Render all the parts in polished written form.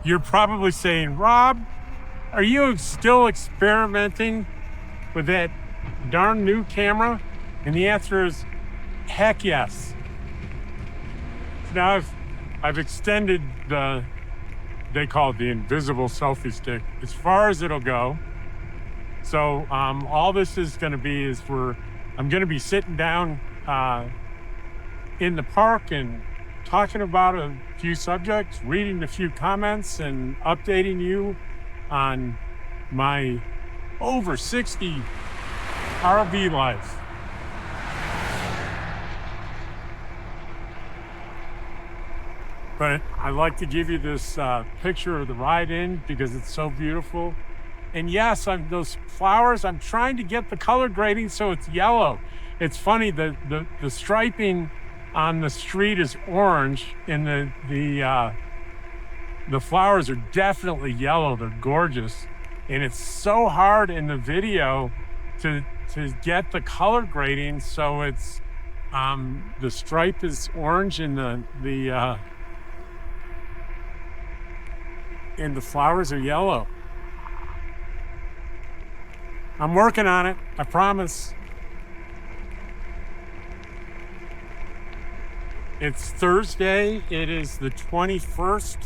You're probably saying, Rob, are you still experimenting with that darn new camera? And the answer is, heck yes. So now I've extended they call it the invisible selfie stick, as far as it'll go. So all this is going to be is I'm going to be sitting down in the park and talking about a few subjects, reading a few comments, and updating you on my over 60 RV life. But I like to give you this picture of the ride in because it's so beautiful. And yes, those flowers, I'm trying to get the color grading so it's yellow. It's funny, the striping on the street is orange, and the flowers are definitely yellow. They're gorgeous. And it's so hard in the video to get the color grading so it's the stripe is orange and the flowers are yellow. I'm working on it, I promise. It's Thursday, it is the 21st.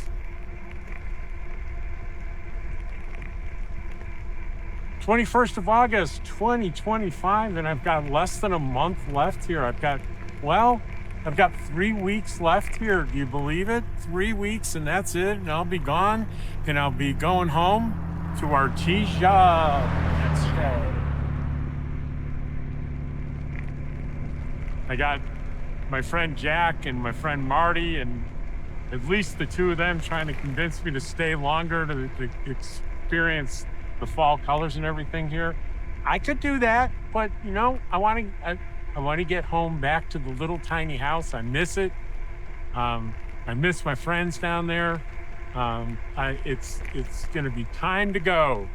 21st of August, 2025, and I've got less than a month left here. I've got 3 weeks left here. Do you believe it? 3 weeks and that's it. And I'll be gone. And I'll be going home to Artesia. I got my friend Jack and my friend Marty, and at least the two of them trying to convince me to stay longer to experience the fall colors and everything here. I could do that, but I want to get home back to the little tiny house. I miss it. I miss my friends down there. It's going to be time to go.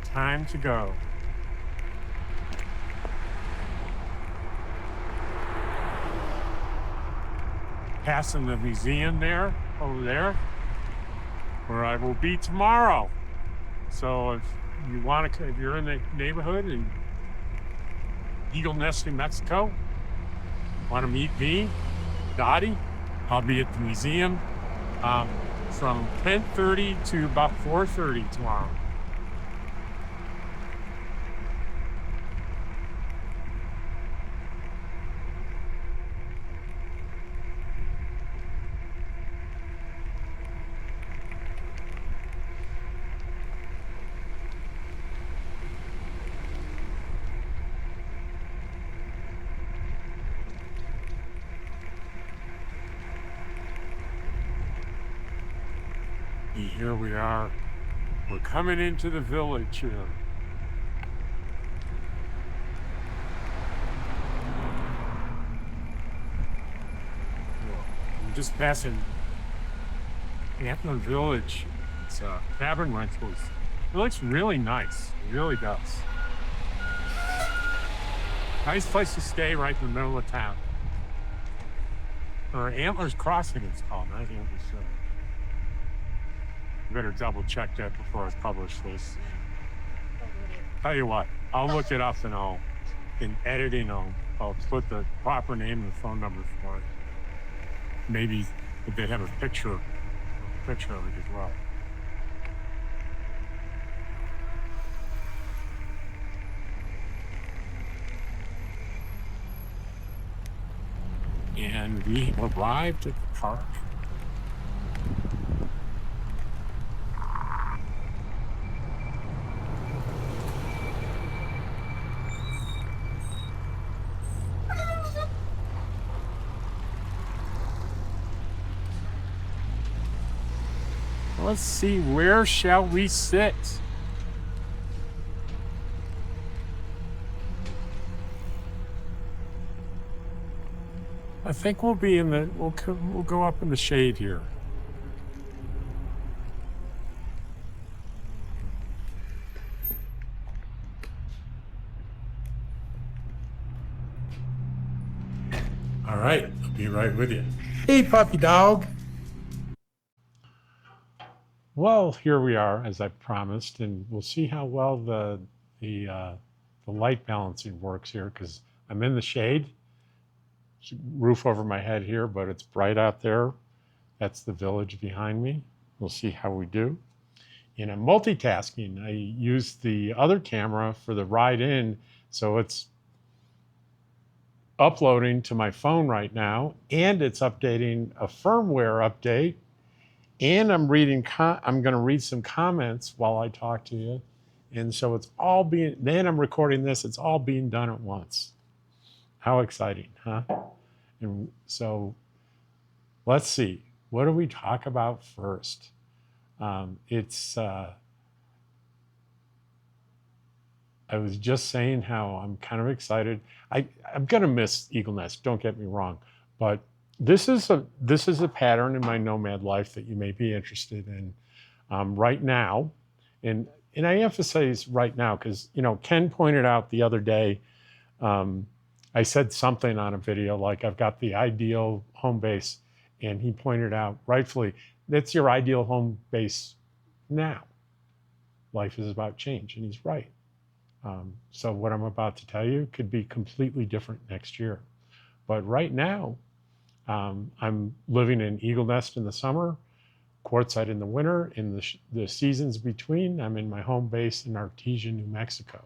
Time to go. Passing the museum there, over there, where I will be tomorrow. So if you're in the neighborhood in Eagle Nest, New Mexico, want to meet me, Dottie, I'll be at the museum from 10:30 to about 4:30 tomorrow. Here we are. We're coming into the village here. I'm just passing Antler Village. It's cabin rentals. It looks really nice. It really does. Nice place to stay right in the middle of town. Or Antlers Crossing it's called, not Antlers. Better double check that before I publish this. Tell you what, I'll look it up and in editing, I'll put the proper name and phone number for it. Maybe if they have a picture of it as well. And we arrived at the park. Let's see, where shall we sit? I think we'll be we'll go up in the shade here. All right, I'll be right with you. Hey, puppy dog. Well, here we are, as I promised, and we'll see how well the light balancing works here, because I'm in the shade. Roof over my head here, but it's bright out there. That's the village behind me. We'll see how we do. And I'm multitasking. I use the other camera for the ride in, so it's uploading to my phone right now, and it's updating a firmware update, and I'm going to read some comments while I talk to you. And so it's all being, then I'm recording this, it's all being done at once. How exciting, huh? And so let's see, what do we talk about first? I was just saying how I'm kind of excited. I'm gonna miss Eagle Nest, don't get me wrong, but this is a pattern in my nomad life that you may be interested in right now. And I emphasize right now because, you know, Ken pointed out the other day, I said something on a video like I've got the ideal home base, and he pointed out rightfully, that's your ideal home base now. Life is about change, and he's right. So what I'm about to tell you could be completely different next year. But right now, I'm living in Eagle Nest in the summer, Quartzsite in the winter. In the seasons between, I'm in my home base in Artesia, New Mexico.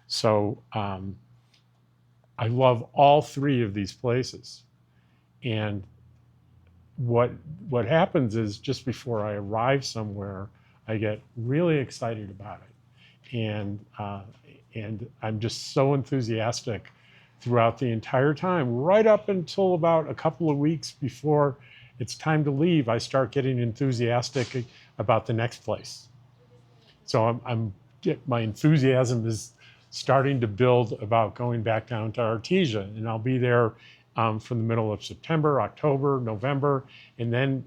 So I love all three of these places. And what happens is just before I arrive somewhere, I get really excited about it. And I'm just so enthusiastic throughout the entire time, right up until about a couple of weeks before it's time to leave. I start getting enthusiastic about the next place. So my enthusiasm is starting to build about going back down to Artesia, and I'll be there from the middle of September, October, November, and then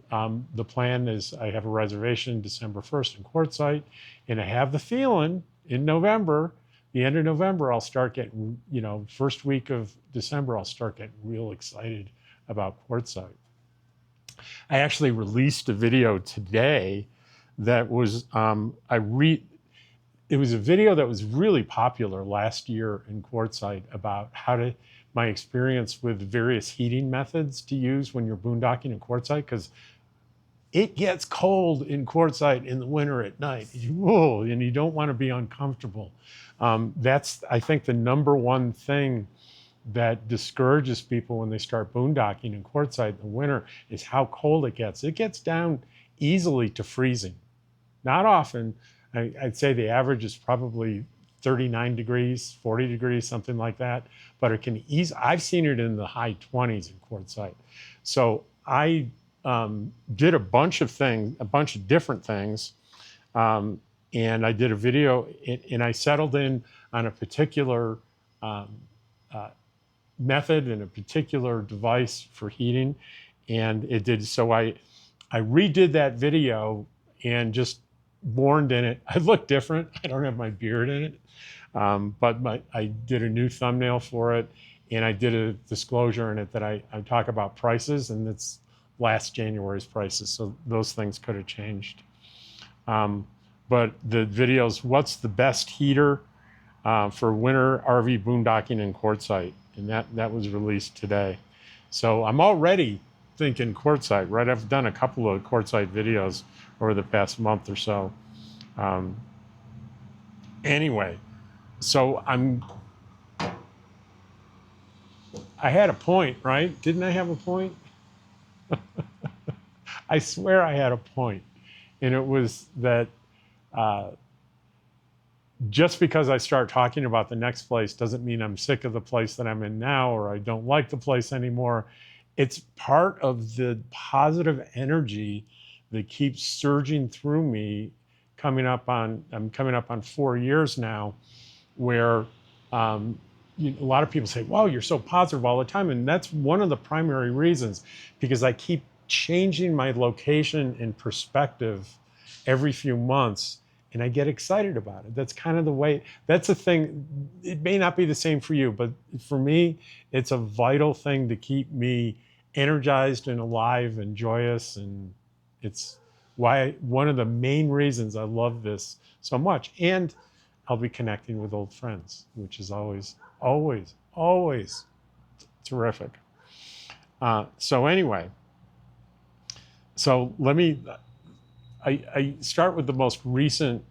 the plan is I have a reservation December 1st in Quartzsite, and I have the feeling in November, the end of November, I'll start getting, you know, first week of December, I'll start getting real excited about Quartzsite. I actually released a video today that was, it was a video that was really popular last year in Quartzsite about my experience with various heating methods to use when you're boondocking in Quartzsite, because it gets cold in Quartzsite in the winter at night. Whoa, and you don't want to be uncomfortable. That's, I think, the number one thing that discourages people when they start boondocking in Quartzsite in the winter is how cold it gets. It gets down easily to freezing. Not often. I'd say the average is probably 39 degrees, 40 degrees, something like that. But it can I've seen it in the high 20s in Quartzsite. So I did a bunch of different things. And I did a video, and I settled in on a particular method and a particular device for heating. And it did, so I redid that video and just warned in it. I look different. I don't have my beard in it. But I did a new thumbnail for it, and I did a disclosure in it that I talk about prices, and it's last January's prices, so those things could have changed. But the videos, what's the best heater for winter RV boondocking in Quartzsite? And that was released today. So I'm already thinking Quartzsite, right? I've done a couple of Quartzsite videos over the past month or so. Anyway, so I had a point, right? Didn't I have a point? I swear I had a point. And it was that just because I start talking about the next place doesn't mean I'm sick of the place that I'm in now or I don't like the place anymore. It's part of the positive energy that keeps surging through me. I'm coming up on 4 years now, where a lot of people say, wow, you're so positive all the time. And that's one of the primary reasons, because I keep changing my location and perspective every few months, and I get excited about it. That's kind of the way, that's the thing. It may not be the same for you, but for me, it's a vital thing to keep me energized and alive and joyous. And it's one of the main reasons I love this so much. And I'll be connecting with old friends, which is always, always, always terrific. So anyway, so let me, I start with the most recent.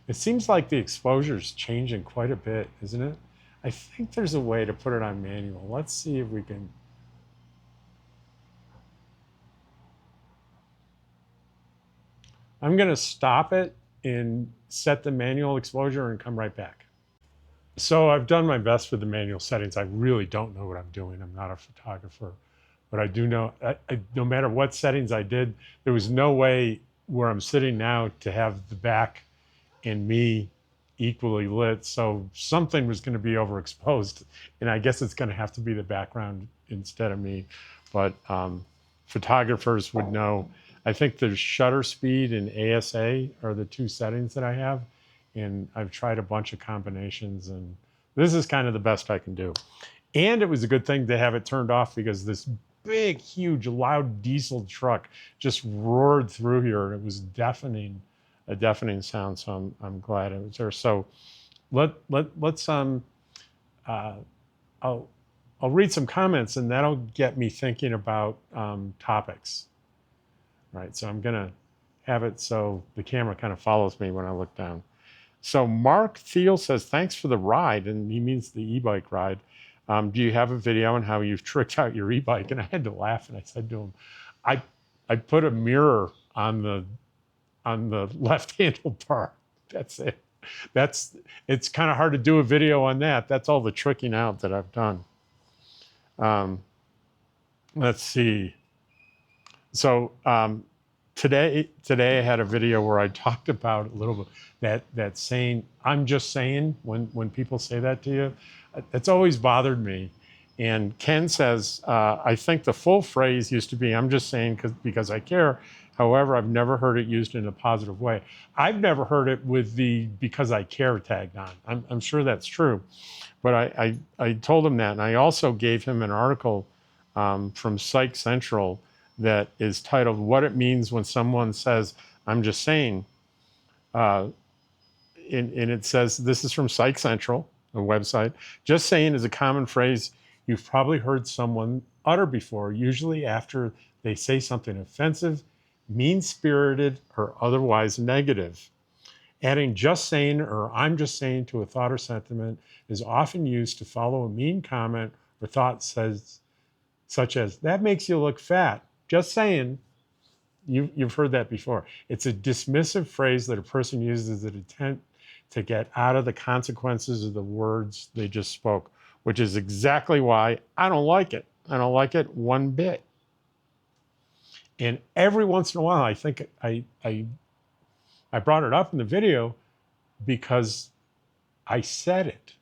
It seems like the exposure is changing quite a bit, isn't it? I think there's a way to put it on manual. Let's see if we can. I'm going to stop it and set the manual exposure and come right back. So I've done my best with the manual settings. I really don't know what I'm doing. I'm not a photographer, but I do know, no matter what settings I did, there was no way where I'm sitting now to have the back and me equally lit. So something was going to be overexposed, and I guess it's going to have to be the background instead of me. But photographers would know. I think there's shutter speed and ASA are the two settings that I have. And I've tried a bunch of combinations, and this is kind of the best I can do. And it was a good thing to have it turned off because this big, huge, loud diesel truck just roared through here. It was deafening, a deafening sound. So I'm glad it was there. So let's I'll read some comments, and that'll get me thinking about topics. Right. So I'm gonna have it so the camera kind of follows me when I look down. So Mark Thiel says, thanks for the ride, and he means the e-bike ride. Do you have a video on how you've tricked out your e-bike? And I had to laugh, and I said to him, I put a mirror on the left handlebar. That's it. It's kind of hard to do a video on that. That's all the tricking out that I've done. Let's see. So today I had a video where I talked about a little bit that saying, I'm just saying, when people say that to you, it's always bothered me. And Ken says, I think the full phrase used to be, I'm just saying because I care. However, I've never heard it used in a positive way. I've never heard it with the because I care tagged on. I'm sure that's true. But I told him that. And I also gave him an article from Psych Central that is titled, What It Means When Someone Says, I'm Just Saying. And it says, this is from Psych Central, a website. Just saying is a common phrase you've probably heard someone utter before, usually after they say something offensive, mean-spirited, or otherwise negative. Adding just saying or I'm just saying to a thought or sentiment is often used to follow a mean comment or thought such as, that makes you look fat. Just saying. You've heard that before. It's a dismissive phrase that a person uses as an attempt to get out of the consequences of the words they just spoke, which is exactly why I don't like it. I don't like it one bit. And every once in a while, I think I brought it up in the video because I said it.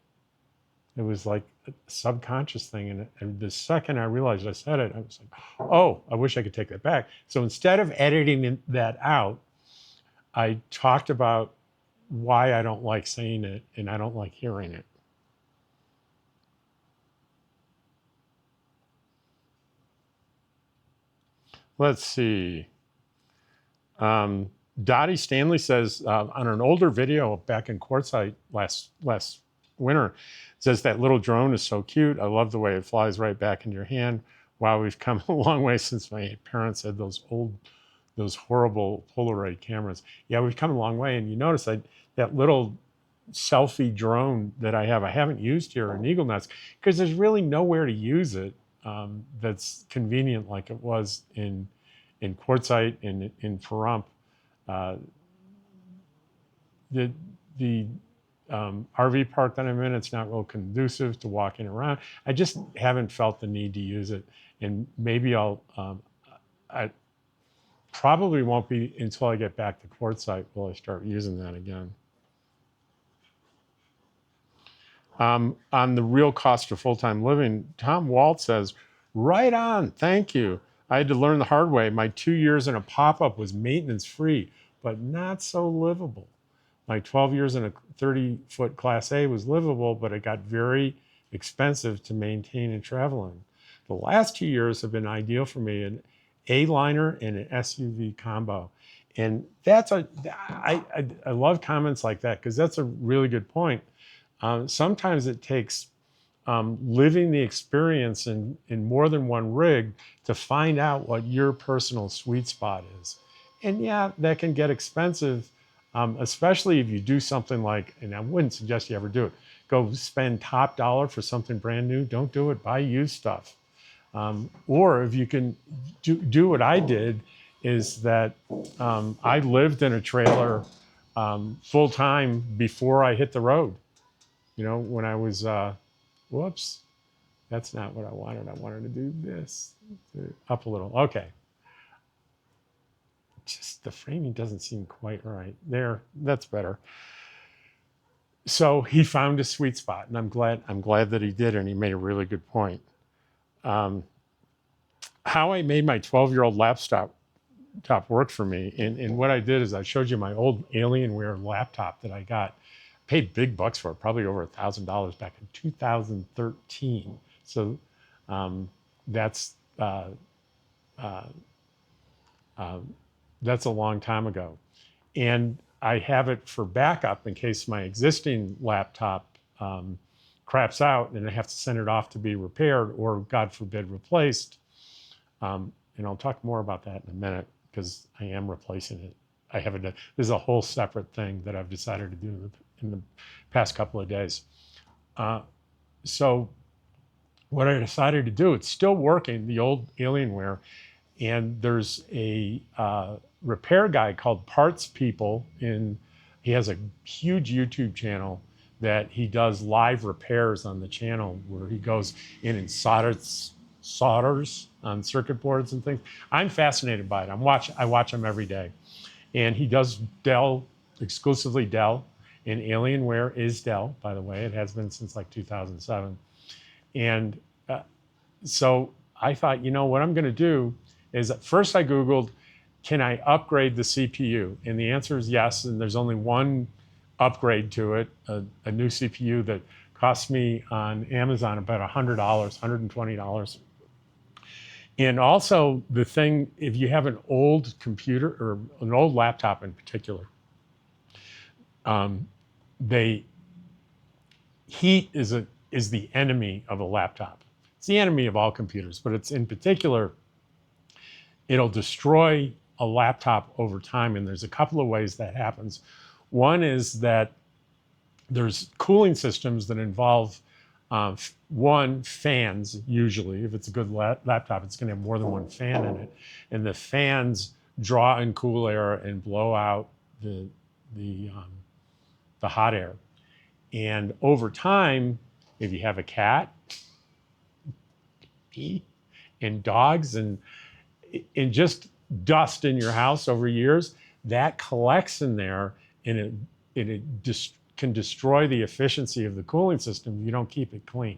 It was like a subconscious thing. And the second I realized I said it, I was like, oh, I wish I could take that back. So instead of editing that out, I talked about why I don't like saying it and I don't like hearing it. Let's see. Dottie Stanley says on an older video back in Quartzsite last winter, says that little drone is so cute. I love the way it flies right back in your hand. Wow, we've come a long way since my parents had those horrible Polaroid cameras. Yeah, we've come a long way. And you notice that little selfie drone that I haven't used here in Eagle Nest because there's really nowhere to use it that's convenient like it was in Quartzsite and in Pahrump. The RV park that I'm in, it's not real conducive to walking around. I just haven't felt the need to use it. And maybe I probably won't be until I get back to Quartzsite will I start using that again. On the real cost of full-time living, Tom Walt says, right on, thank you. I had to learn the hard way. My 2 years in a pop-up was maintenance-free, but not so livable. My 12 years in a 30-foot Class A was livable, but it got very expensive to maintain and travel in. The last 2 years have been ideal for me, A-liner and an SUV combo. And that's I love comments like that because that's a really good point. Sometimes it takes living the experience in more than one rig to find out what your personal sweet spot is. And yeah, that can get expensive, especially if you do something like, and I wouldn't suggest you ever do it, go spend top dollar for something brand new. Don't do it, buy used stuff. Or if you can do what I did, is that I lived in a trailer full time before I hit the road. You know, when I was, whoops, that's not what I wanted. I wanted to do this, up a little. Okay. Just the framing doesn't seem quite right. There, that's better. So he found a sweet spot, and I'm glad that he did, and he made a really good point. How I made my 12-year-old laptop work for me, and what I did is I showed you my old Alienware laptop that I got. Paid big bucks for it, probably over $1,000 back in 2013. So that's a long time ago. And I have it for backup in case my existing laptop craps out and I have to send it off to be repaired or, God forbid, replaced. And I'll talk more about that in a minute because I am replacing it. I haven't done, this is a whole separate thing that I've decided to do in the past couple of days. So what I decided to do, it's still working, the old Alienware, and there's a repair guy called Parts People. He has a huge YouTube channel that he does live repairs on the channel where he goes in and solders on circuit boards and things. I'm fascinated by it. I watch him every day. And he does Dell, exclusively Dell, and Alienware is Dell, by the way. It has been since like 2007. And so I thought, you know, what I'm going to do is at first I Googled, can I upgrade the CPU? And the answer is yes, and there's only one upgrade to it, a new CPU that cost me on Amazon about $100, $120. And also the thing, if you have an old computer or an old laptop in particular, heat is the enemy of a laptop. It's the enemy of all computers, but it's in particular, it'll destroy a laptop over time. And there's a couple of ways that happens. One is that there's cooling systems that involve fans, usually. If it's a good laptop, it's going to have more than one fan in it. And the fans draw in cool air and blow out the hot air. And over time, if you have a cat and dogs and just dust in your house over years, that collects in there and it can destroy the efficiency of the cooling system if you don't keep it clean.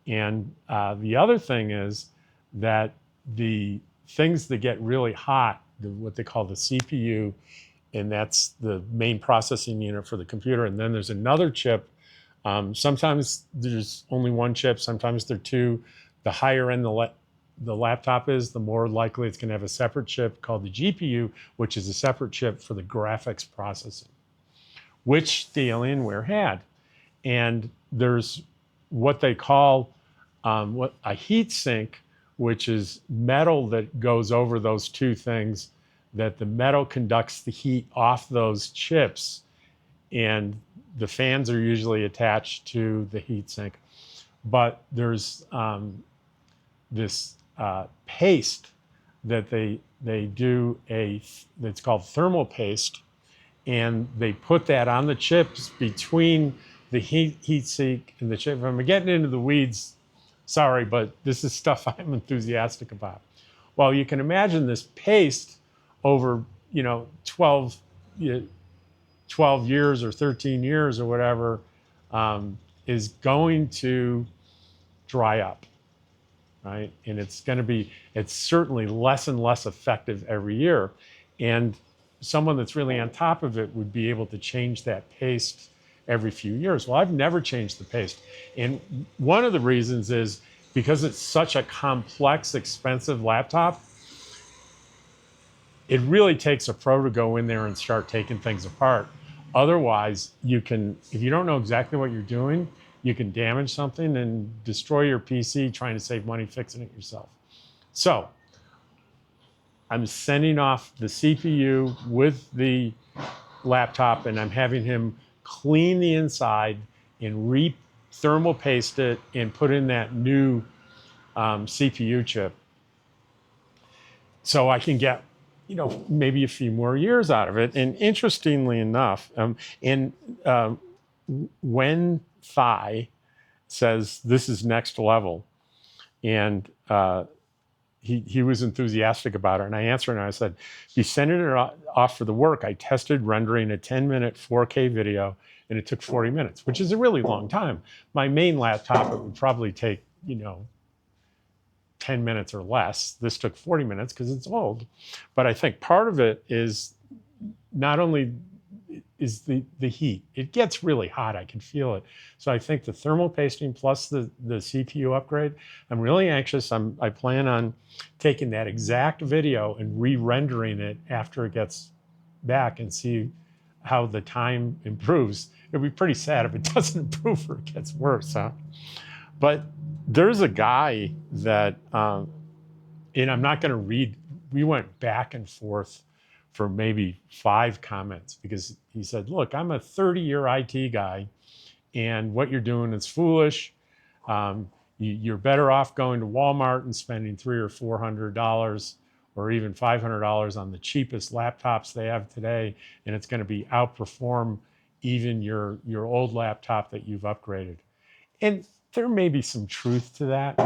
And the other thing is that the things that get really hot, what they call the CPU, and that's the main processing unit for the computer. And then there's another chip. Sometimes there's only one chip, sometimes there are two. The higher end the laptop is, the more likely it's going to have a separate chip called the GPU, which is a separate chip for the graphics processing, which the Alienware had. And there's what they call a heat sink, which is metal that goes over those two things, that the metal conducts the heat off those chips, and the fans are usually attached to the heat sink. But there's this paste that they do that's called thermal paste, and they put that on the chips between the heat sink and the chip. If I'm getting into the weeds, sorry, but this is stuff I'm enthusiastic about. Well, you can imagine this paste over 12 years or 13 years or whatever is going to dry up, right? And it's certainly less and less effective every year. And someone that's really on top of it would be able to change that paste every few years. Well, I've never changed the paste. And one of the reasons is because it's such a complex, expensive laptop, it really takes a pro to go in there and start taking things apart. Otherwise, you can, if you don't know exactly what you're doing, you can damage something and destroy your PC trying to save money fixing it yourself. So I'm sending off the CPU with the laptop, and I'm having him clean the inside and thermal paste it and put in that new CPU chip, so I can get, maybe a few more years out of it. And interestingly enough, when Thai says this is next level, and he was enthusiastic about it, and I answered and I said, "You sending it off for the work? I tested rendering a 10-minute 4K video, and it took 40 minutes, which is a really long time. My main laptop, it would probably take 10 minutes or less. This took 40 minutes because it's old. But I think part of it is not only is the heat. It gets really hot. I can feel it. So I think the thermal pasting plus the CPU upgrade, I'm really anxious. I plan on taking that exact video and re-rendering it after it gets back and see how the time improves. It'll be pretty sad if it doesn't improve or it gets worse, huh? But there's a guy that, and I'm not going to read, we went back and forth for maybe 5 comments because he said, look, I'm a 30-year IT guy, and what you're doing is foolish. You're better off going to Walmart and spending $300 or $400 or even $500 on the cheapest laptops they have today, and it's going to be outperform even your old laptop that you've upgraded. And there may be some truth to that,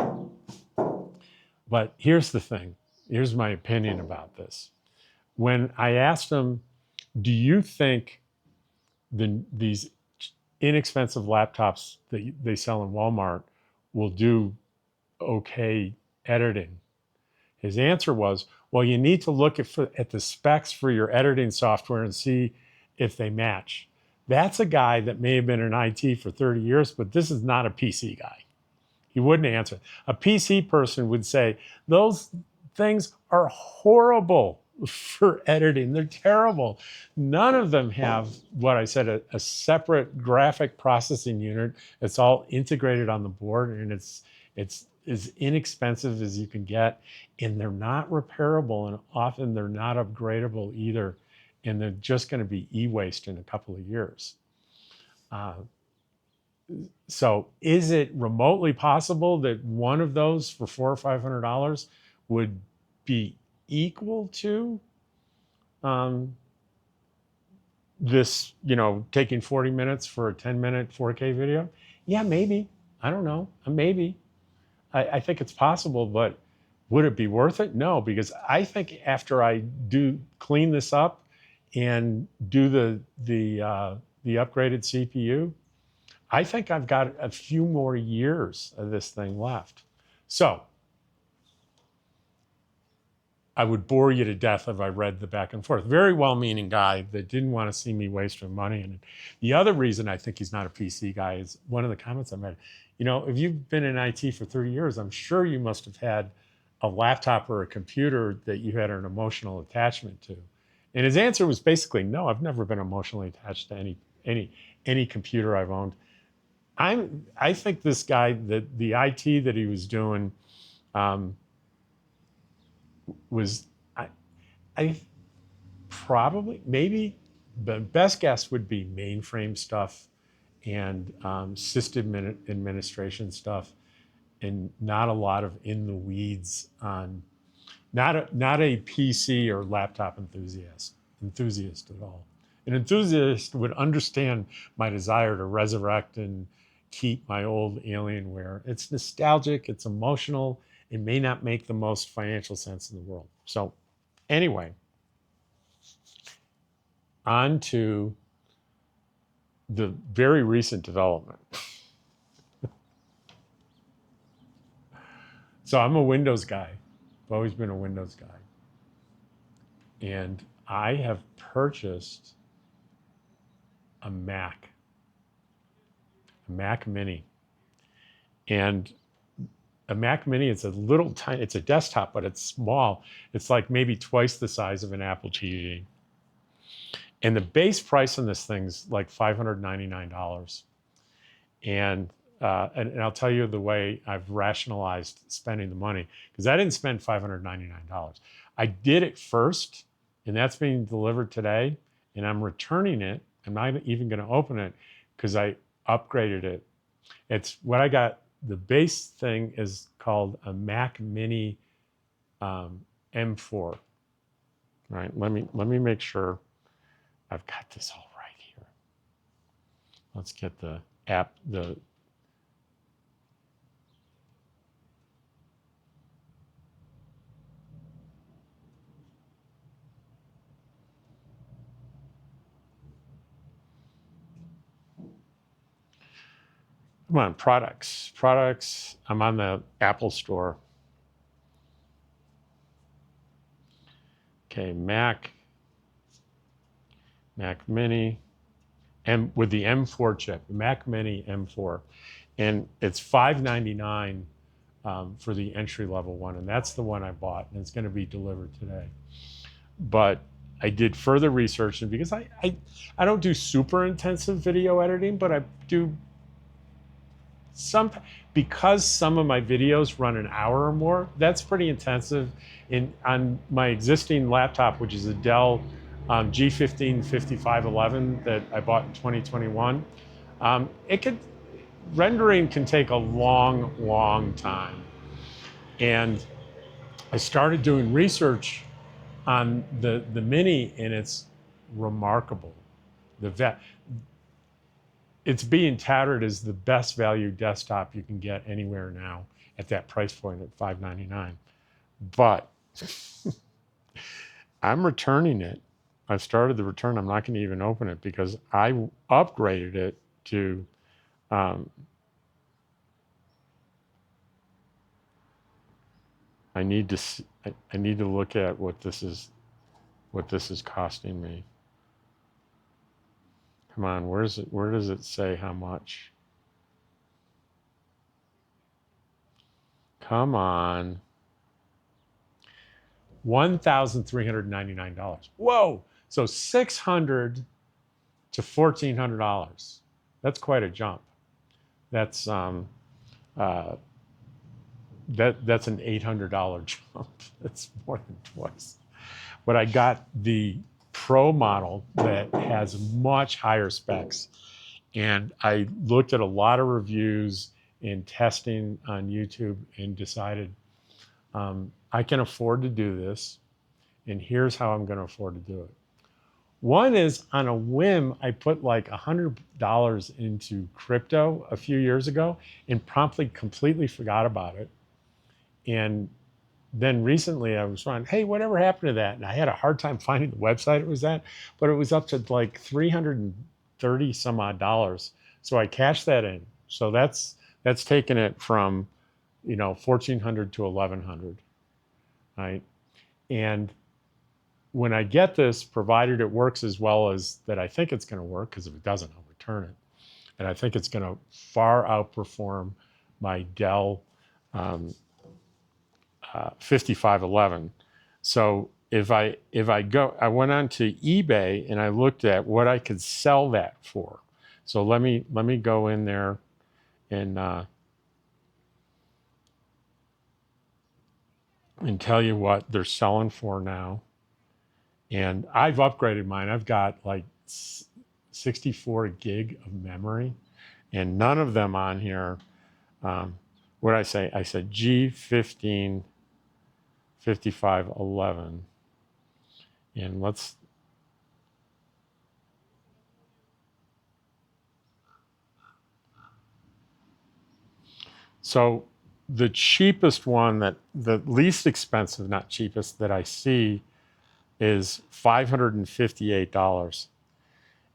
but here's the thing. Here's my opinion about this. When I asked him, do you think these inexpensive laptops that they sell in Walmart will do okay editing? His answer was, well, you need to look at the specs for your editing software and see if they match. That's a guy that may have been in IT for 30 years, but this is not a PC guy. He wouldn't answer. A PC person would say, those things are horrible for editing. They're terrible. None of them have what I said, a separate graphic processing unit. It's all integrated on the board, and it's as inexpensive as you can get, and they're not repairable, and often they're not upgradable either, and they're just going to be e-waste in a couple of years. So is it remotely possible that one of those for $400 or $500 would be equal to this, taking 40 minutes for a 10-minute 4K video? Yeah, maybe. I don't know. Maybe. I think it's possible, but would it be worth it? No, because I think after I clean this up and do the upgraded CPU, I think I've got a few more years of this thing left. So I would bore you to death if I read the back and forth. Very well-meaning guy that didn't want to see me waste my money. And the other reason I think he's not a PC guy is one of the comments I made. If you've been in IT for 30 years, I'm sure you must have had a laptop or a computer that you had an emotional attachment to. And his answer was basically, no, I've never been emotionally attached to any computer I've owned. I think this guy, the IT that he was doing, was I probably, maybe the best guess would be mainframe stuff and system administration stuff, and not a lot of in the weeds on, not a PC or laptop enthusiast at all. An enthusiast would understand my desire to resurrect and keep my old Alienware. It's nostalgic, it's emotional, it may not make the most financial sense in the world. So anyway, on to the very recent development. So I'm a Windows guy. I've always been a Windows guy. And I have purchased a Mac Mini. And a Mac Mini. It's a little tiny, it's a desktop, but it's small. It's like maybe twice the size of an Apple TV. And the base price on this thing's like $599. And I'll tell you the way I've rationalized spending the money, because I didn't spend $599. I did it first, and that's being delivered today, and I'm returning it. I'm not even going to open it because I upgraded it. It's what I got. The base thing is called a Mac Mini M4. Right? Let me make sure I've got this all right here. Let's get the app, come on, products. Products, I'm on the Apple Store. Okay, Mac Mini, and with the M4 chip, Mac Mini M4. And it's $599 for the entry-level one, and that's the one I bought, and it's gonna be delivered today. But I did further research, and because I don't do super intensive video editing, but I do because some of my videos run an hour or more, that's pretty intensive. On my existing laptop, which is a Dell G15 5511 that I bought in 2021, rendering can take a long time. And I started doing research on the Mini, and it's remarkable. It's being touted as the best value desktop you can get anywhere now at that price point at $599. But I'm returning it. I've started the return. I'm not going to even open it because I upgraded it to I need to look at what this is costing me. Come on, where does it say how much? Come on. $1,399. Whoa! So $600 to $1,400. That's quite a jump. That's that's an $800 jump. That's more than twice. But I got the Pro model that has much higher specs, and I looked at a lot of reviews and testing on YouTube and decided I can afford to do this, and here's how I'm going to afford to do it. One is, on a whim, I put like $100 into crypto a few years ago and promptly completely forgot about it. And then recently I was wondering, hey, whatever happened to that? And I had a hard time finding the website it was at, but it was up to like $330 some odd dollars. So I cashed that in. So that's taken it from, $1,400 to $1,100, right? And when I get this, provided it works as well as that I think it's going to work, because if it doesn't, I'll return it. And I think it's going to far outperform my Dell 5511. So if I went on to eBay and I looked at what I could sell that for. So let me go in there and tell you what they're selling for now. And I've upgraded mine. I've got like 64 gig of memory, and none of them on here. What did I say? I said G15 5511. And let's so the cheapest one, that the least expensive, not cheapest, that I see is $558.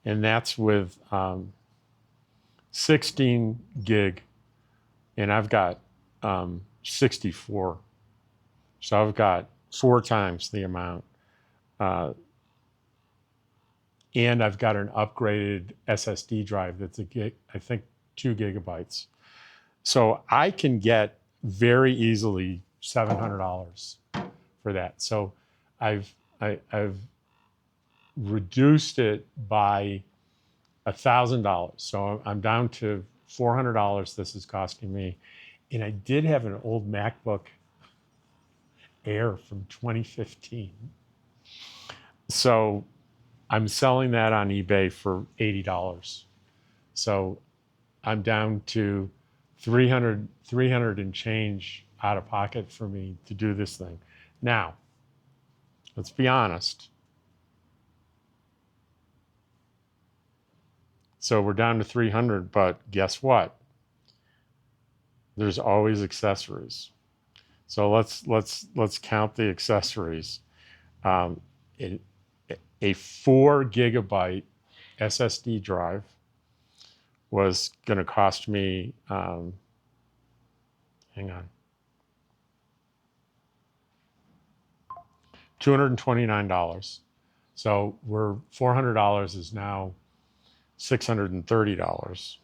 And that's with 16 gig, and I've got 64. So I've got 4 times the amount. And I've got an upgraded SSD drive that's I think 2 gigabytes. So I can get very easily $700 for that. So I've reduced it by $1,000. So I'm down to $400 this is costing me. And I did have an old MacBook Air from 2015. So I'm selling that on eBay for $80. So I'm down to 300 and change out of pocket for me to do this thing. Now, let's be honest. So we're down to 300, but guess what? There's always accessories. So let's count the accessories. A 4 gigabyte SSD drive was going to cost me, hang on, $229. So we're $400 is now $630.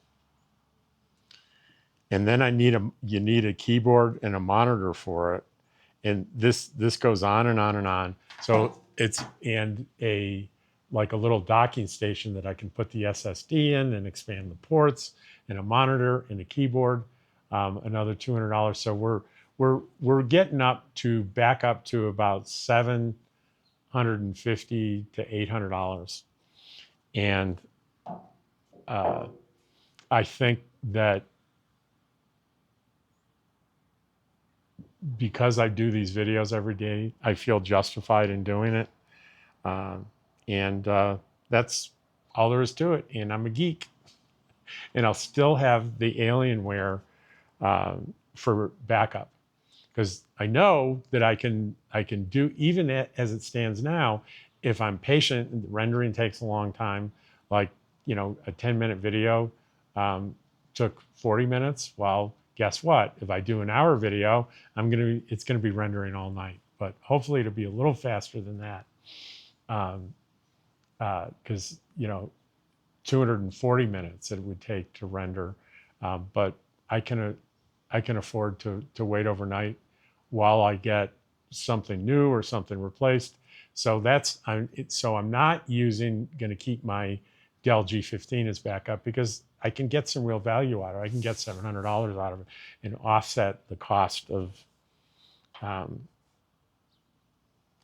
And then you need a keyboard and a monitor for it. And this goes on and on and on. So like a little docking station that I can put the SSD in and expand the ports, and a monitor and a keyboard, another $200. So we're getting back up to about $750 to $800. And I think that because I do these videos every day, I feel justified in doing it. That's all there is to it. And I'm a geek. And I'll still have the Alienware for backup, because I know that I can do, even as it stands now, if I'm patient, rendering takes a long time, like, a 10-minute video took 40 minutes. Well, guess what? If I do an hour video, it's gonna be rendering all night. But hopefully it'll be a little faster than that, because 240 minutes it would take to render. But I can afford to wait overnight while I get something new or something replaced. So I'm not going to keep my Dell G15 as backup, because I can get some real value out of it. I can get $700 out of it and offset the cost of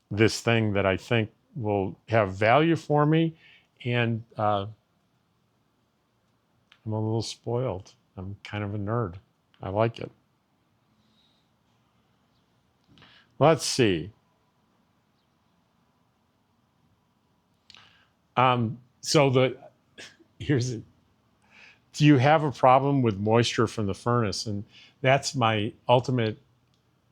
this thing that I think will have value for me. And I'm a little spoiled. I'm kind of a nerd. I like it. Let's see. Do you have a problem with moisture from the furnace? And that's my ultimate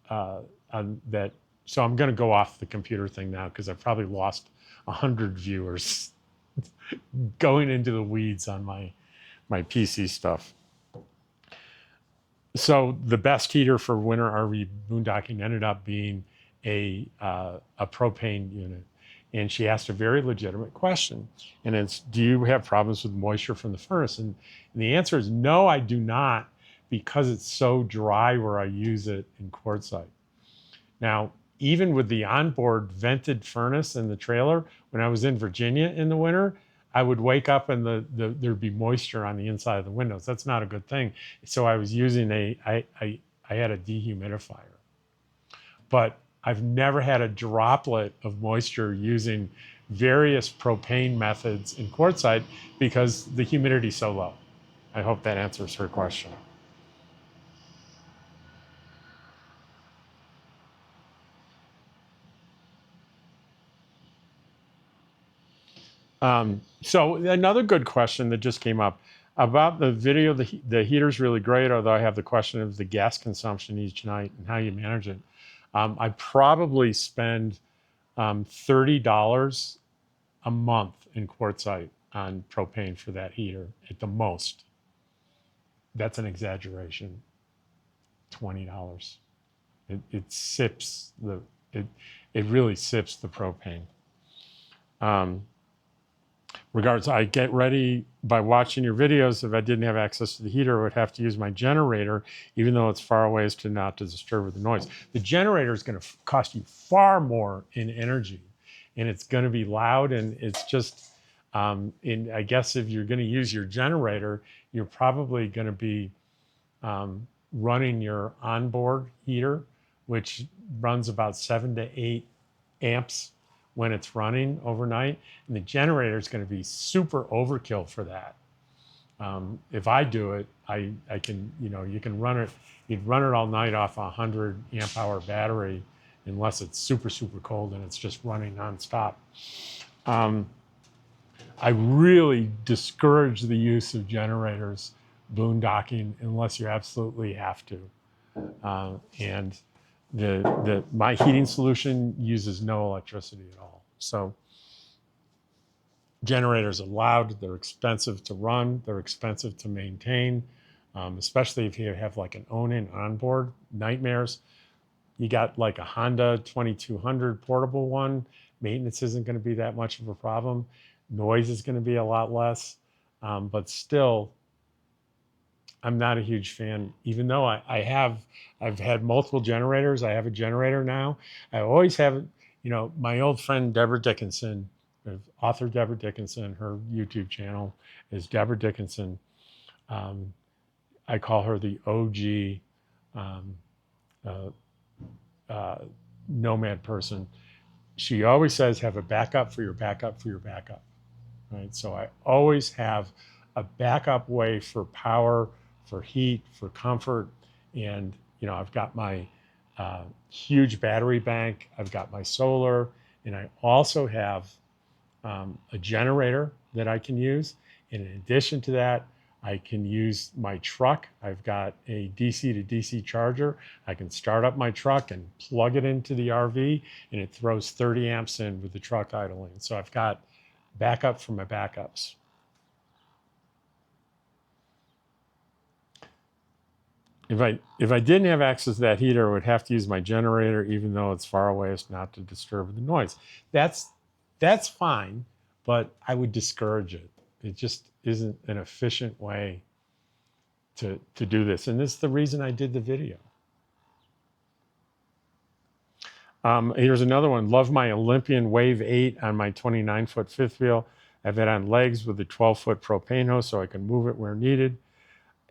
on that. So I'm going to go off the computer thing now, because I've probably lost 100 viewers going into the weeds on my PC stuff. So the best heater for winter RV boondocking ended up being a propane unit. And she asked a very legitimate question. And it's, do you have problems with moisture from the furnace? And the answer is no, I do not, because it's so dry where I use it in Quartzsite. Now, even with the onboard vented furnace in the trailer, when I was in Virginia in the winter, I would wake up and there'd be moisture on the inside of the windows. That's not a good thing. So I was using I had a dehumidifier. But I've never had a droplet of moisture using various propane methods in Quartzsite, because the humidity's so low. I hope that answers her question. So another good question that just came up about the video, the heater's really great, although I have the question of the gas consumption each night and how you manage it. I probably spend $30 a month in Quartzsite on propane for that heater at the most. That's an exaggeration. $20. It sips it really sips the propane. Regardless, I get ready by watching your videos. If I didn't have access to the heater, I would have to use my generator, even though it's far away as to not to disturb with the noise. The generator is going to cost you far more in energy, and it's going to be loud, and it's just, I guess if you're going to use your generator, you're probably going to be running your onboard heater, which runs about 7 to 8 amps when it's running overnight, and the generator is going to be super overkill for that. If I do it, I can, you can run it, you'd run it all night off a 100 amp hour battery, unless it's super, super cold and it's just running nonstop. I really discourage the use of generators boondocking unless you absolutely have to. And my heating solution uses no electricity at all. So generators are loud, they're expensive to run, they're expensive to maintain, especially if you have like an own-in onboard, nightmares. You got like a Honda 2200 portable one, maintenance isn't going to be that much of a problem. Noise is going to be a lot less, but still, I'm not a huge fan, even though I've had multiple generators. I have a generator now. I always have, my old friend Deborah Dickinson, author Deborah Dickinson, her YouTube channel is Deborah Dickinson. I call her the OG nomad person. She always says, have a backup for your backup for your backup, right? So I always have a backup way for power, for heat, for comfort. And, I've got my huge battery bank, I've got my solar, and I also have a generator that I can use. And in addition to that, I can use my truck. I've got a DC to DC charger. I can start up my truck and plug it into the RV, and it throws 30 amps in with the truck idling. So I've got backup for my backups. If I didn't have access to that heater, I would have to use my generator, even though it's far away, as not to disturb the noise. That's fine, but I would discourage it. It just isn't an efficient way to do this. And this is the reason I did the video. Here's another one. Love my Olympian Wave 8 on my 29-foot fifth wheel. I've had on legs with a 12-foot propane hose so I can move it where needed.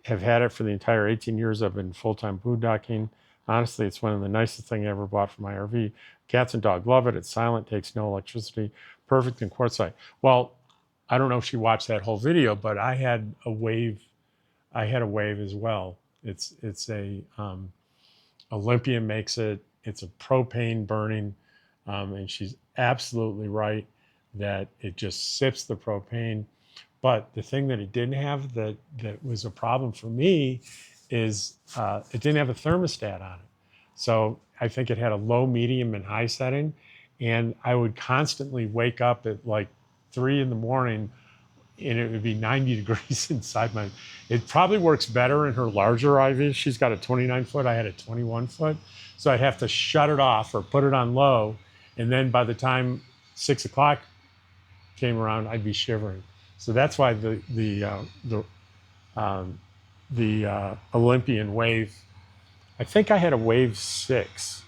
Have had it for the entire 18 years I've been full-time boondocking. Honestly, it's one of the nicest things I ever bought for my RV. Cats and dog love it. It's silent, takes no electricity, perfect in quartzsite. Well, I don't know if she watched that whole video, but I had a wave. I had a wave as well. It's a Olympian makes it. It's a propane burning, and she's absolutely right that it just sips the propane. But the thing that it didn't have that was a problem for me is it didn't have a thermostat on it. So I think it had a low, medium, and high setting. And I would constantly wake up at like 3 in the morning and it would be 90 degrees inside my, it probably works better in her larger RV. She's got a 29-foot, I had a 21-foot. So I'd have to shut it off or put it on low. And then by the time 6 o'clock came around, I'd be shivering. So that's why the Olympian Wave, I think I had a Wave 6.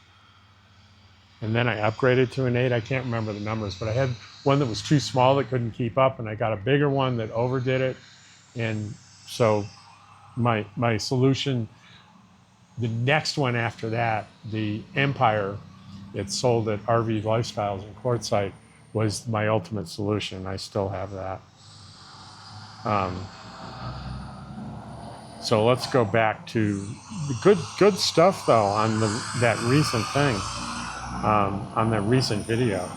And then I upgraded to an 8. I can't remember the numbers, but I had one that was too small that couldn't keep up, and I got a bigger one that overdid it. And so my solution, the next one after that, the Empire, it's sold at RV Lifestyles in Quartzsite, was my ultimate solution. I still have that. So let's go back to the good stuff though on that recent thing, on that recent video.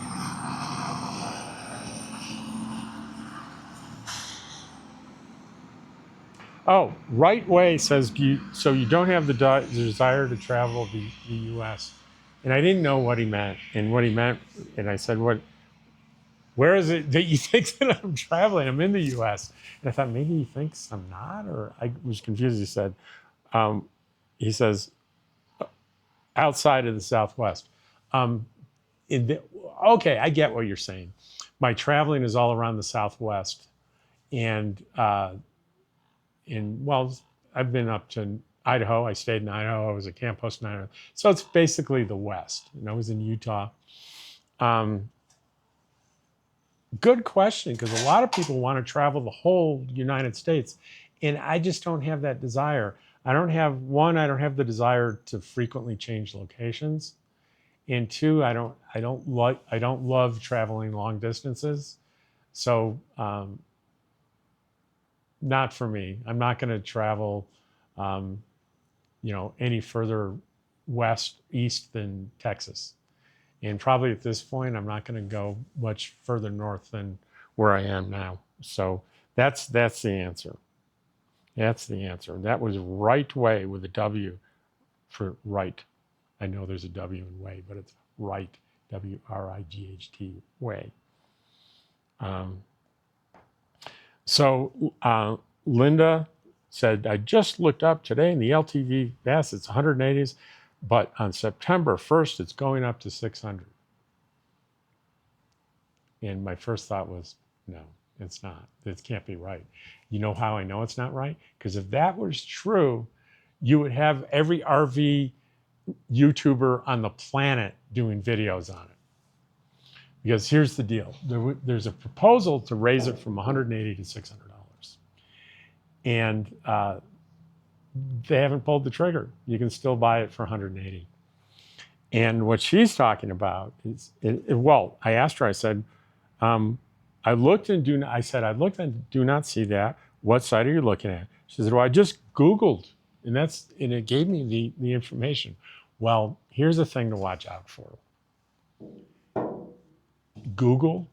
Oh, Right Way says, so you don't have the desire to travel the U.S. And I didn't know what he meant. And what he meant, and I said, where is it that you think that I'm traveling? I'm in the U.S. And I thought maybe he thinks I'm not, or I was confused. He says, outside of the Southwest. Okay, I get what you're saying. my traveling is all around the Southwest. And well, I've been up to Idaho. I stayed in Idaho. I was at Camp Post in Idaho. So it's basically the West. And I was in Utah. Good question, because a lot of people want to travel the whole United States. And I just don't have that desire. I don't have the desire to frequently change locations. And two, I don't love traveling long distances. So not for me. I'm not going to travel, any further east than Texas. And probably at this point, I'm not going to go much further north than where I am now. So that's the answer. That's the answer. That was right way with a W for right. I know there's a W in way, but it's right, W-R-I-G-H-T, way. So Linda said, I just looked up today in the LTV bass, it's 180s, but on September 1st, it's going up to 600. And my first thought was, no, it's not. It can't be right. You know how I know it's not right? Because if that was true, you would have every RV YouTuber on the planet doing videos on it. Because here's the deal. There's a proposal to raise it from $180 to $600. And they haven't pulled the trigger. You can still buy it for $180. And what she's talking about is, well, I asked her, I said, I looked and do not see that. What site are you looking at? She said, well, I just Googled, and it gave me the information. Well, here's the thing to watch out for. Google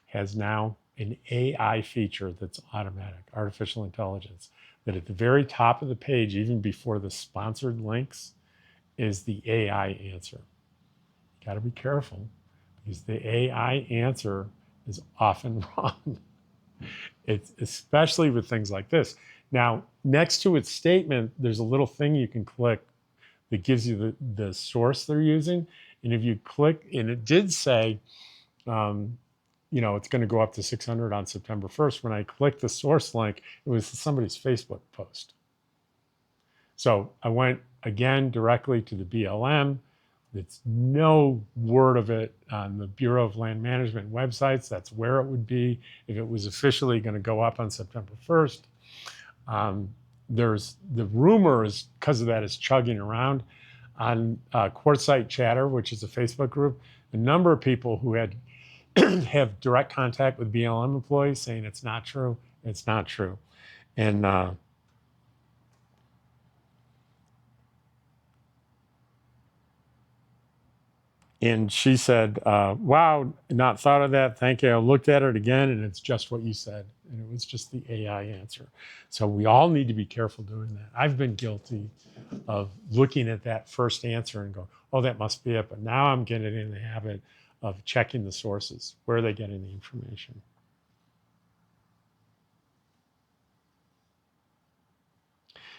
has now an AI feature that's automatic, artificial intelligence, that at the very top of the page, even before the sponsored links, is the AI answer. You got to be careful, because the AI answer is often wrong. It's especially with things like this. Now, next to its statement, there's a little thing you can click that gives you the source they're using. And if you click, and it did say, it's going to go up to 600 on September 1st. When I clicked the source link, it was somebody's Facebook post. So I went again directly to the BLM. It's no word of it on the Bureau of Land Management websites. That's where it would be if it was officially going to go up on September 1st. There's the rumor is because of that is chugging around on Quartzsite Chatter, which is a Facebook group. A number of people who had have direct contact with BLM employees saying it's not true. It's not true, and she said, wow, not thought of that. Thank you. I looked at it again, and it's just what you said. And it was just the AI answer. So we all need to be careful doing that. I've been guilty of looking at that first answer and go, oh, that must be it. But now I'm getting in the habit of checking the sources. Where are they getting the information?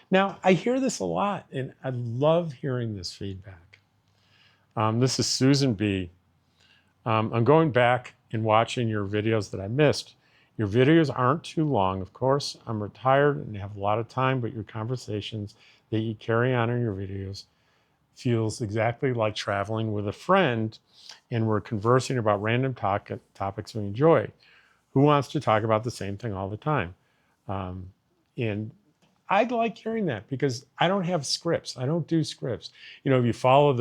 Now, I hear this a lot, and I love hearing this feedback. This is Susan B. I'm going back and watching your videos that I missed. Your videos aren't too long, of course. I'm retired and have a lot of time, but your conversations that you carry on in your videos feels exactly like traveling with a friend, and we're conversing about random topics we enjoy. Who wants to talk about the same thing all the time? And I'd like hearing that, because I don't have scripts. I don't do scripts. If you follow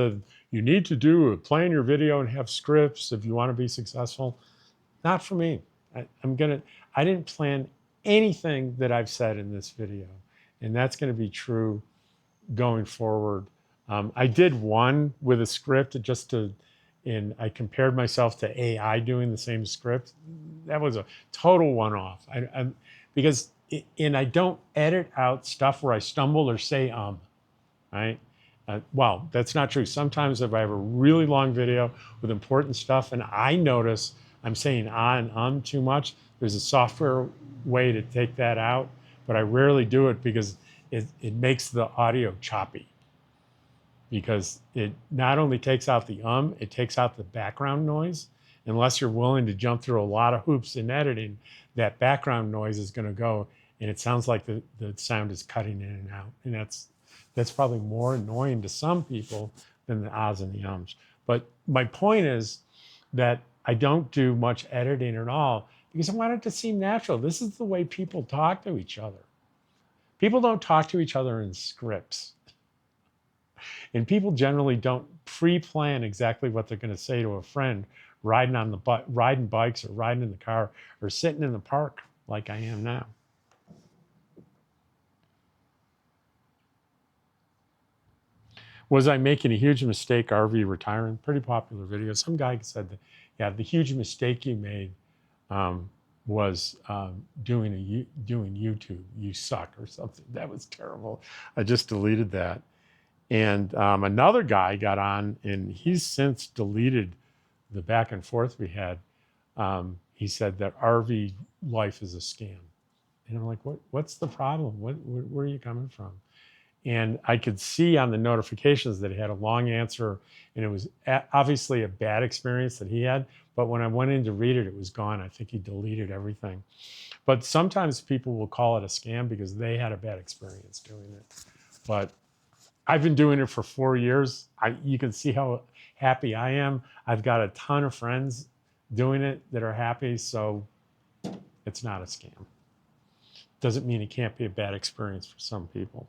you need to plan your video and have scripts if you want to be successful. Not for me. I didn't plan anything that I've said in this video, and that's going to be true going forward. I did one with a script and I compared myself to AI doing the same script. That was a total one-off. Because I don't edit out stuff where I stumble or say right? Well, that's not true. Sometimes if I have a really long video with important stuff and I notice I'm saying and too much, there's a software way to take that out, but I rarely do it because it makes the audio choppy. Because it not only takes out the it takes out the background noise, unless you're willing to jump through a lot of hoops in editing, that background noise is going to go, and it sounds like the sound is cutting in and out. And that's probably more annoying to some people than the ahs and the ums. But my point is that I don't do much editing at all because I want it to seem natural. This is the way people talk to each other. People don't talk to each other in scripts. And people generally don't pre-plan exactly what they're going to say to a friend riding on the riding bikes or riding in the car or sitting in the park like I am now. Was I making a huge mistake RV retiring? Pretty popular video. Some guy said that, yeah, the huge mistake you made was doing YouTube. You suck or something. That was terrible. I just deleted that. And another guy got on, and he's since deleted the back and forth we had. He said that RV life is a scam. And I'm like, what's the problem? Where are you coming from? And I could see on the notifications that he had a long answer, and it was obviously a bad experience that he had. But when I went in to read it, it was gone. I think he deleted everything. But sometimes people will call it a scam because they had a bad experience doing it. But I've been doing it for 4 years. You can see how happy I am. I've got a ton of friends doing it that are happy, so it's not a scam. Doesn't mean it can't be a bad experience for some people.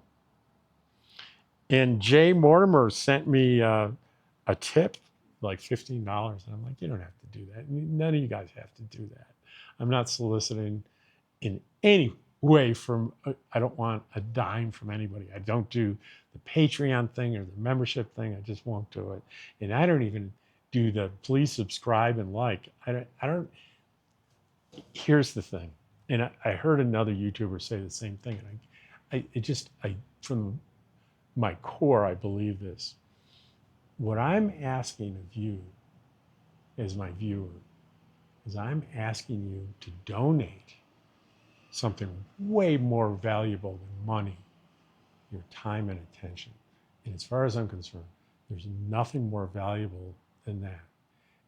And Jay Mortimer sent me a tip, like $15. And I'm like, you don't have to do that. None of you guys have to do that. I'm not soliciting in any way from, I don't want a dime from anybody. I don't do the Patreon thing or the membership thing. I just won't do it. And I don't even do the please subscribe and like. I don't, here's the thing. And I heard another YouTuber say the same thing. And I from my core, I believe this. What I'm asking of you as my viewer is I'm asking you to donate something way more valuable than money, your time and attention. And as far as I'm concerned, there's nothing more valuable than that.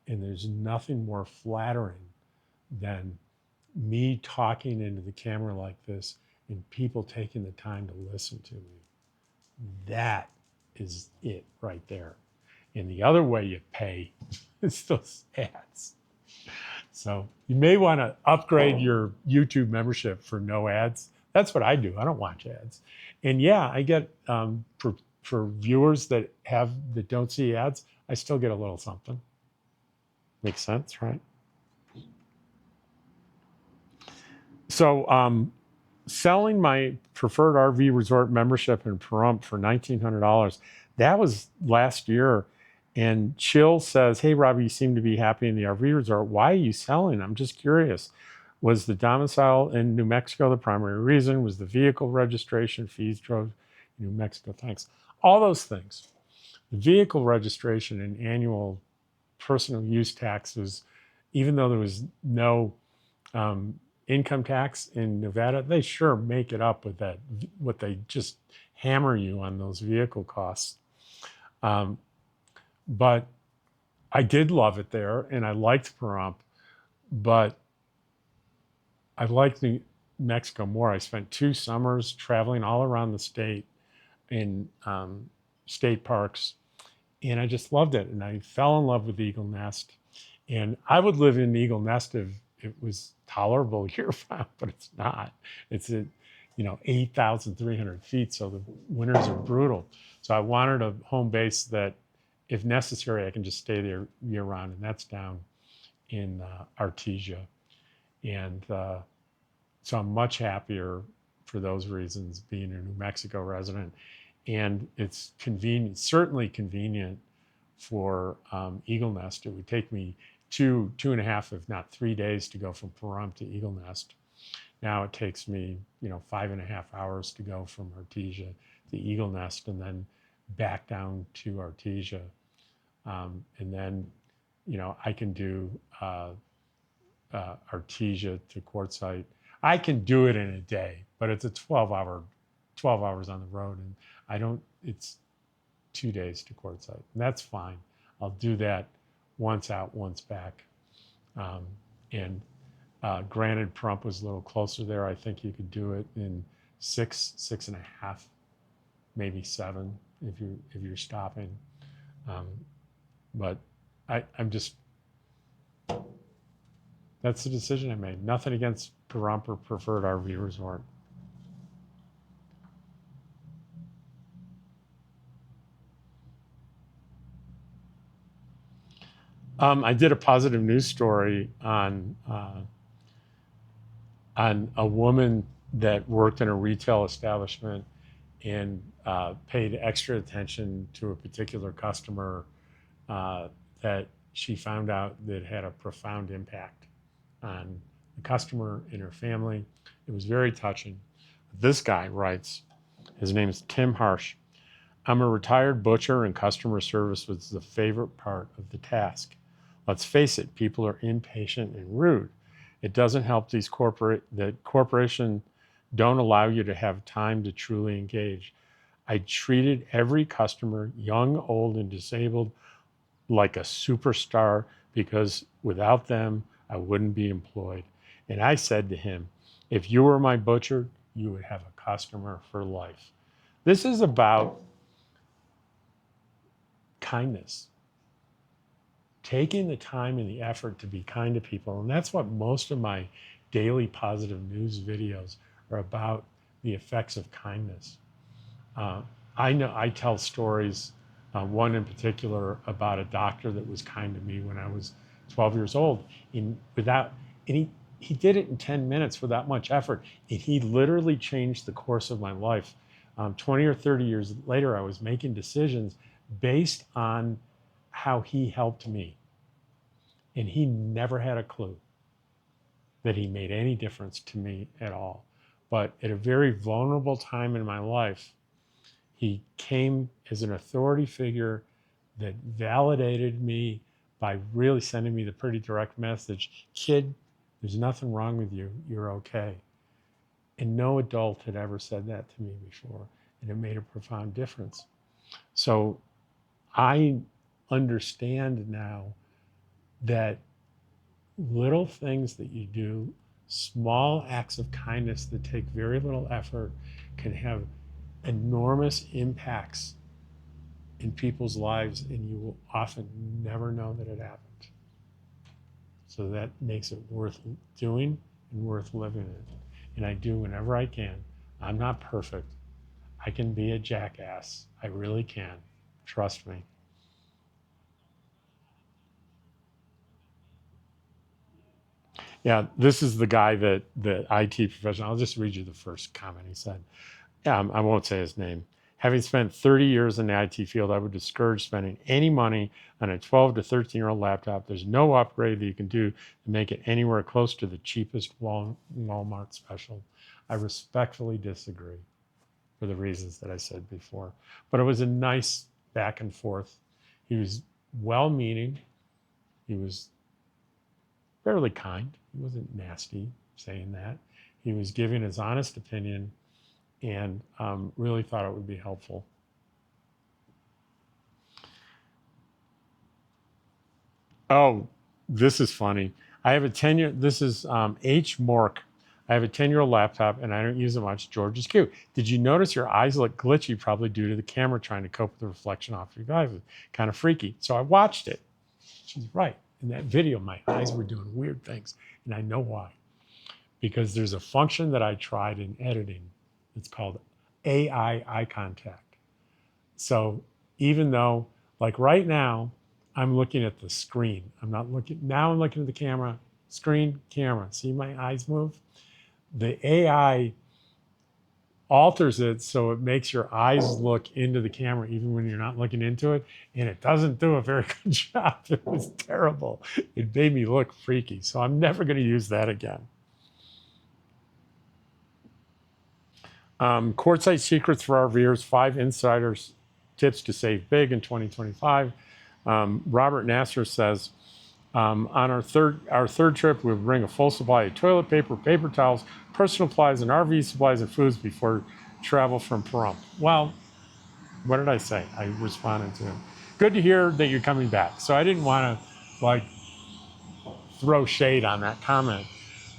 And there's nothing more flattering than me talking into the camera like this and people taking the time to listen to me. That is it right there. And the other way you pay is those ads. So you may want to upgrade your YouTube membership for no ads. That's what I do. I don't watch ads. And yeah, I get, for viewers that don't see ads, I still get a little something. Makes sense, right? So selling my preferred RV resort membership in Pahrump for $1,900, that was last year. And Chill says, hey, Robbie, you seem to be happy in the RV resort. Why are you selling? I'm just curious. Was the domicile in New Mexico the primary reason? Was the vehicle registration fees drove New Mexico? Thanks. All those things. The vehicle registration and annual personal use taxes, even though there was no income tax in Nevada, they sure make it up with that, what they just hammer you on those vehicle costs. But I did love it there, and I liked Pahrump, but I liked New Mexico more. I spent 2 summers traveling all around the state in state parks, and I just loved it. And I fell in love with Eagle Nest. And I would live in Eagle Nest if it was tolerable year-round, but it's not. It's at 8,300 feet, so the winters are brutal. So I wanted a home base that, if necessary, I can just stay there year-round, and that's down in Artesia. And so I'm much happier for those reasons, being a New Mexico resident. And it's convenient, certainly convenient for Eagle Nest. It would take me 2.5, if not 3 days to go from Pahrump to Eagle Nest. Now it takes me, 5.5 hours to go from Artesia to Eagle Nest, and then back down to Artesia. And then, I can do Artesia to Quartzsite. I can do it in a day, but it's a 12 hours on the road, and it's 2 days to Quartzsite, and that's fine. I'll do that once out, once back. And granted, Pahrump was a little closer there. I think you could do it in 6.5, maybe 7 if you're stopping. But I'm just, that's the decision I made. Nothing against Pahrump or Preferred RV Resort. I did a positive news story on a woman that worked in a retail establishment and paid extra attention to a particular customer that she found out that had a profound impact on the customer and her family. It was very touching. This guy writes, his name is Tim Harsh. I'm a retired butcher and customer service was the favorite part of the task. Let's face it, people are impatient and rude. It doesn't help that corporation don't allow you to have time to truly engage. I treated every customer, young, old, and disabled, like a superstar because without them, I wouldn't be employed. And I said to him, if you were my butcher, you would have a customer for life. This is about kindness. Taking the time and the effort to be kind to people. And that's what most of my daily positive news videos are about, the effects of kindness. I know I tell stories, one in particular about a doctor that was kind to me when I was 12 years old. And he did it in 10 minutes without much effort. And he literally changed the course of my life. 20 or 30 years later, I was making decisions based on how he helped me. And he never had a clue that he made any difference to me at all. But at a very vulnerable time in my life, he came as an authority figure that validated me by really sending me the pretty direct message, kid, there's nothing wrong with you, you're okay. And no adult had ever said that to me before, and it made a profound difference. So I understand now that little things that you do, small acts of kindness that take very little effort, can have enormous impacts in people's lives, and you will often never know that it happened. So that makes it worth doing and worth living it. And I do whenever I can. I'm not perfect. I can be a jackass. I really can. Trust me. Yeah, this is the guy the IT professional. I'll just read you the first comment he said. I won't say his name. Having spent 30 years in the IT field, I would discourage spending any money on a 12 to 13-year-old laptop. There's no upgrade that you can do to make it anywhere close to the cheapest Walmart special. I respectfully disagree for the reasons that I said before. But it was a nice back and forth. He was well-meaning. He was fairly kind. He wasn't nasty saying that. He was giving his honest opinion and really thought it would be helpful. Oh, this is funny. I have a 10-year, this is H. Mork. I have a 10-year-old laptop and I don't use it much. George is cute. Did you notice your eyes look glitchy, probably due to the camera trying to cope with the reflection off your glasses? Kind of freaky. So I watched it. She's right. In that video, my eyes were doing weird things, and I know why. Because there's a function that I tried in editing. It's called AI eye contact. So even though, like right now, I'm looking at the screen. I'm looking at the camera, screen, camera. See my eyes move? The AI alters it so it makes your eyes look into the camera even when you're not looking into it, and it doesn't do a very good job. It was terrible. It made me look freaky, so I'm never going to use that again. Quartzsite secrets for RVers, 5 insiders tips to save big in 2025. Robert Nasser says, on our third trip, we'll bring a full supply of toilet paper, paper towels, personal supplies, and RV supplies and foods before travel from Pahrump. Well, what did I say? I responded to him. Good to hear that you're coming back. So I didn't want to throw shade on that comment,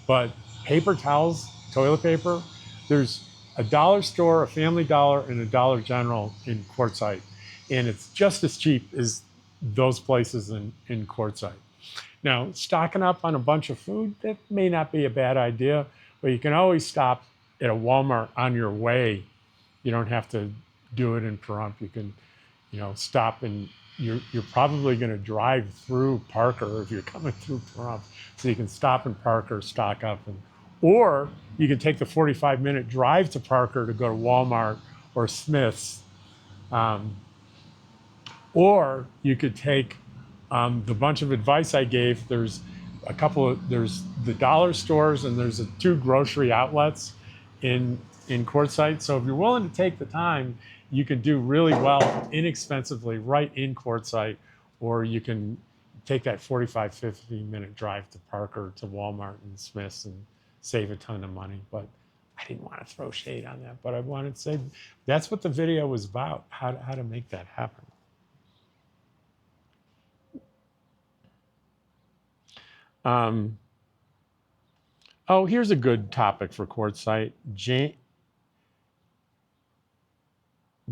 but paper towels, toilet paper, there's a dollar store, a Family Dollar, and a Dollar General in Quartzsite. And it's just as cheap as those places in Quartzsite. Now, stocking up on a bunch of food, that may not be a bad idea, but you can always stop at a Walmart on your way. You don't have to do it in Pahrump. You can, stop, and you're probably going to drive through Parker if you're coming through Pahrump. So you can stop in Parker, stock up, or you can take the 45-minute drive to Parker to go to Walmart or Smith's. Or you could take the bunch of advice I gave. There's there's the dollar stores, and there's 2 grocery outlets in Quartzsite. So if you're willing to take the time, you can do really well inexpensively right in Quartzsite, or you can take that 45, 50-minute drive to Parker, to Walmart and Smith's, and save a ton of money. But I didn't want to throw shade on that, but I wanted to say that's what the video was about, how to make that happen. Oh, here's a good topic for Quartzsite.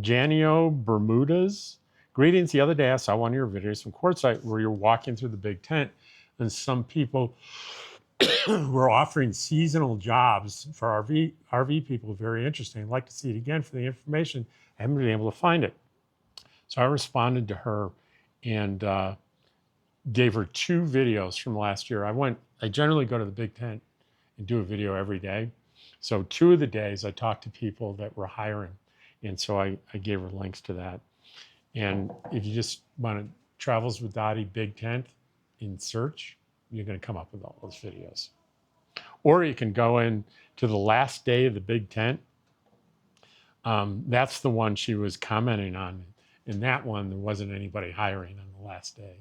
Janio Bermudez. Greetings. The other day I saw one of your videos from Quartzsite where you're walking through the big tent, and some people were offering seasonal jobs for RV people. Very interesting. I'd like to see it again for the information. I haven't been able to find it. So I responded to her and gave her 2 videos from last year. I generally go to the big tent and do a video every day. So 2 of the days I talked to people that were hiring. And so I gave her links to that. And if you just want to Travels with Dottie Big Tent in search, you're going to come up with all those videos. Or you can go in to the last day of the big tent. That's the one she was commenting on. In that one, there wasn't anybody hiring on the last day.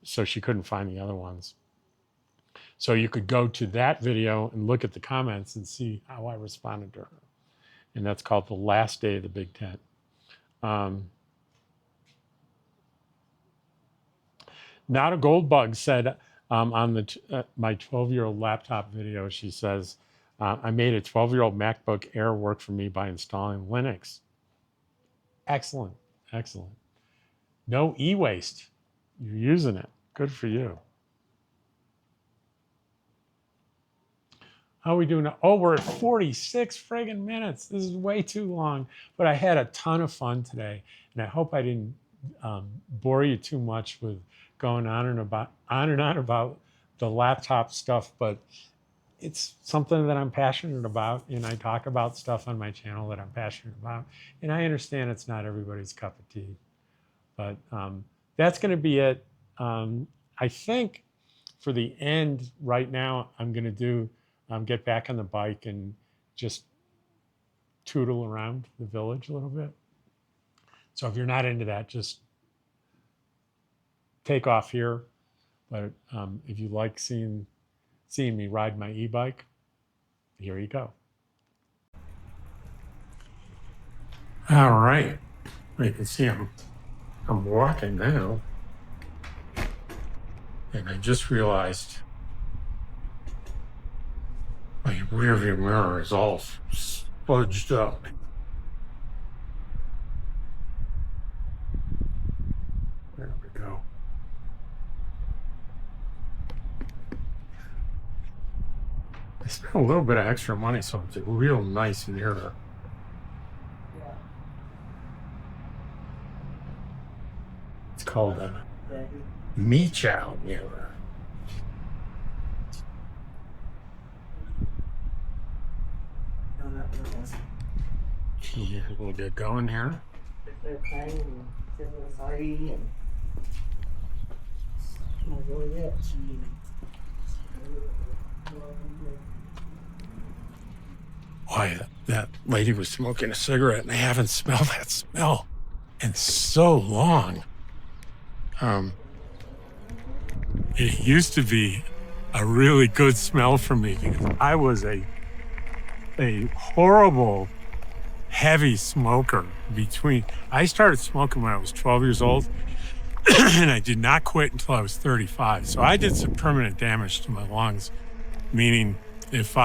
So she couldn't find the other ones. So you could go to that video and look at the comments and see how I responded to her. And that's called the last day of the big tent. Not a Gold Bug said on my 12-year-old laptop video, she says, I made a 12-year-old MacBook Air work for me by installing Linux. Excellent, excellent. No e-waste. You're using it. Good for you. How are we doing now? Oh, we're at 46 friggin' minutes. This is way too long, but I had a ton of fun today, and I hope I didn't bore you too much with going on and on about the laptop stuff, but it's something that I'm passionate about, and I talk about stuff on my channel that I'm passionate about, and I understand it's not everybody's cup of tea, but that's going to be it. I think for the end right now, I'm going to do get back on the bike and just tootle around the village a little bit. So if you're not into that, just take off here. But if you like seeing me ride my e-bike, here you go. All right, you can see I'm walking now, and I just realized my rearview mirror is all spudged up. There we go. I spent a little bit of extra money, so it's a real nice mirror. Yeah. It's called a Me-Chow mirror. Yeah, we'll get going here. Boy, that lady was smoking a cigarette, and I haven't smelled that smell in so long. It used to be a really good smell for me because I was a horrible heavy smoker. I started smoking when I was 12 years old, and I did not quit until I was 35. So I did some permanent damage to my lungs, meaning if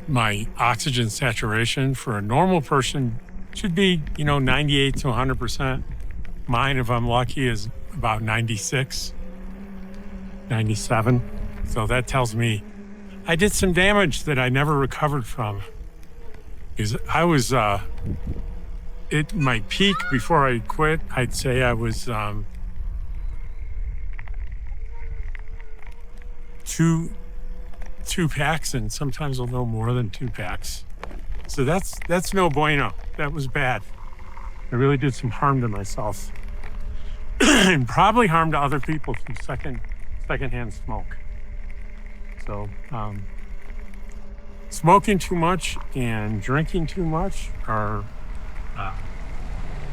my oxygen saturation for a normal person should be, 98 to 100%. Mine, if I'm lucky, is about 96, 97. So that tells me I did some damage that I never recovered from. Because I was, at my peak before I quit, I'd say I was two packs, and sometimes a little more than 2 packs. So that's no bueno. That was bad. I really did some harm to myself. And probably harm to other people from secondhand smoke. So smoking too much and drinking too much are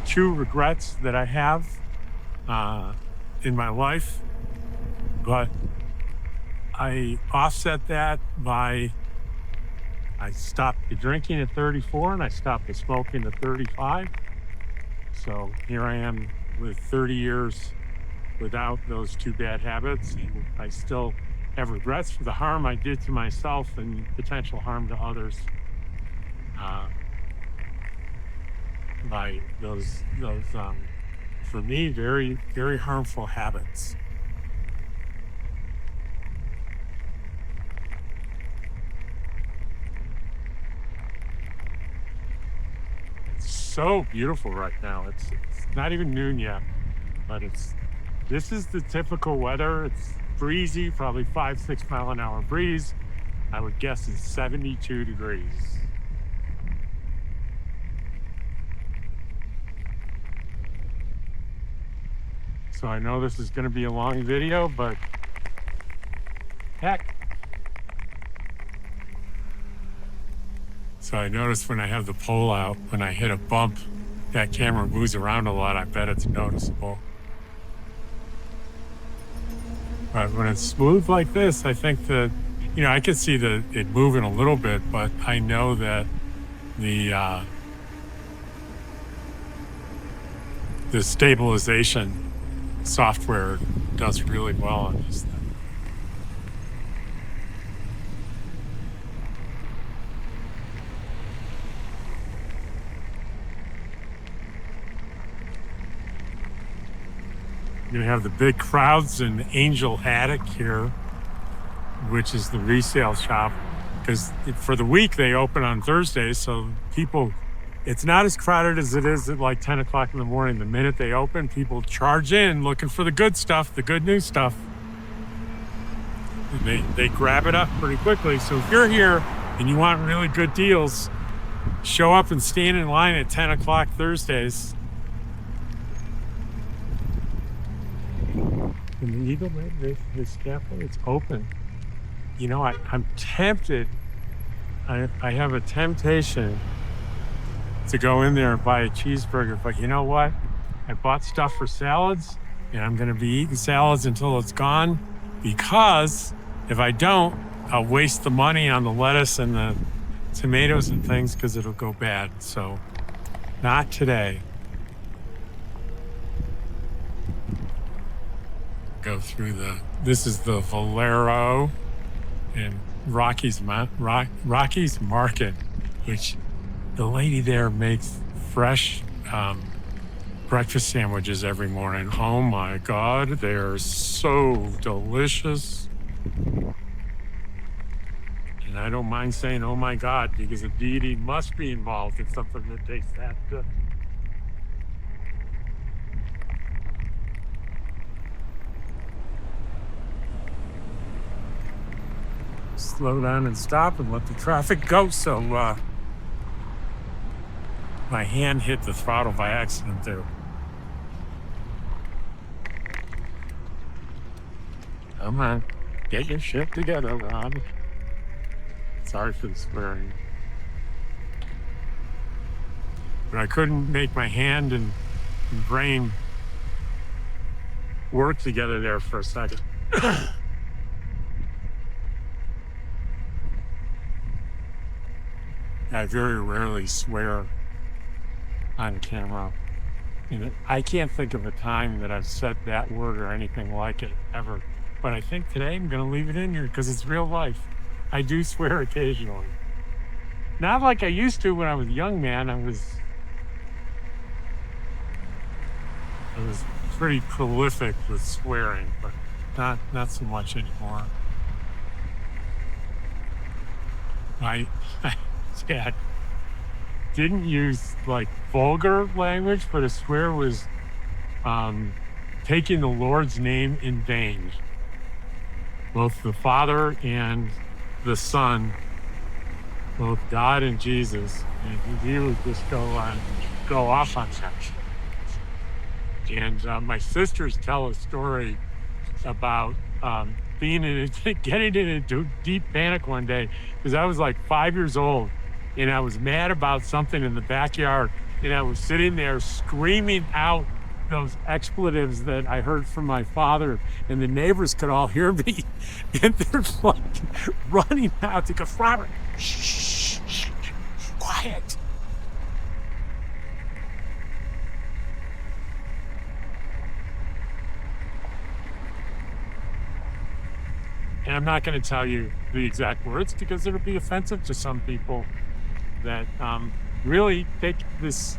2 regrets that I have in my life. But I offset that by I stopped the drinking at 34 and I stopped the smoking at 35. So here I am with 30 years without those 2 bad habits. And I still have regrets for the harm I did to myself and potential harm to others by those for me, very, very harmful habits. So beautiful right now. It's not even noon yet, but this is the typical weather. It's breezy, probably 5-6 mile an hour breeze. I would guess it's 72 degrees. So I know this is going to be a long video, but heck. So I noticed when I have the pole out, when I hit a bump, that camera moves around a lot. I bet it's noticeable. But when it's smooth like this, I think that, I can see it moving a little bit, but I know that the stabilization software does really well on this thing. You're gonna have the big crowds in Angel Attic here, which is the resale shop, because for the week they open on Thursdays, so it's not as crowded as it is at like 10 o'clock in the morning. The minute they open, people charge in looking for the good stuff, the good new stuff. And they grab it up pretty quickly. So if you're here and you want really good deals, show up and stand in line at 10 o'clock Thursdays. And the Eagle, this scaffold, it's open. I'm tempted. I have a temptation to go in there and buy a cheeseburger, but you know what? I bought stuff for salads, and I'm going to be eating salads until it's gone, because if I don't, I'll waste the money on the lettuce and the tomatoes and things because it'll go bad. So, not today. Go through this is the Valero in Rocky's Market, which the lady there makes fresh breakfast sandwiches every morning. Oh my God, they're so delicious. And I don't mind saying, oh my God, because a deity must be involved in something that tastes that good. Slow down and stop and let the traffic go. So my hand hit the throttle by accident there. Come on, get your shit together, Ron. Sorry for the swearing. But I couldn't make my hand and brain work together there for a second. I very rarely swear on camera. I can't think of a time that I've said that word or anything like it ever. But I think today I'm going to leave it in here because it's real life. I do swear occasionally. Not like I used to when I was a young man. I was pretty prolific with swearing, but not so much anymore. My dad didn't use like vulgar language, but a swear was taking the Lord's name in vain. Both the Father and the Son, both God and Jesus, and he would just go off on that. And my sisters tell a story about getting in a deep panic one day because I was like 5 years old and I was mad about something in the backyard, and I was sitting there screaming out those expletives that I heard from my father, and the neighbors could all hear me, and they're like running out to go, Robert, shh, quiet. And I'm not going to tell you the exact words because it'll be offensive to some people that really take this,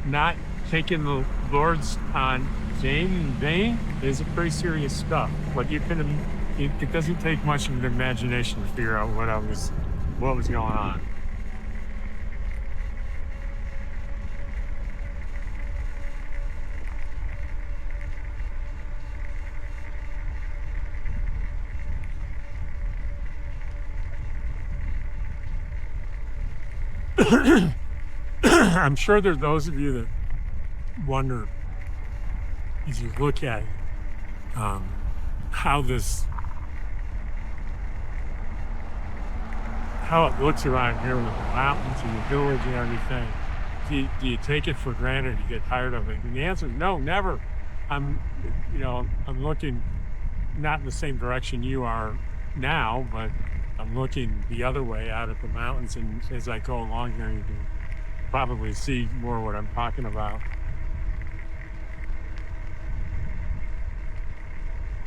not taking the Lord's name in vain is a pretty serious stuff. But it doesn't take much of an imagination to figure out what was going on. I'm sure there's those of you that wonder, as you look at how it looks around here with the mountains and the village and everything. Do you take it for granted? You get tired of it? And the answer is no, never. I'm looking not in the same direction you are now, but I'm looking the other way out at the mountains, and as I go along here, you can probably see more what I'm talking about.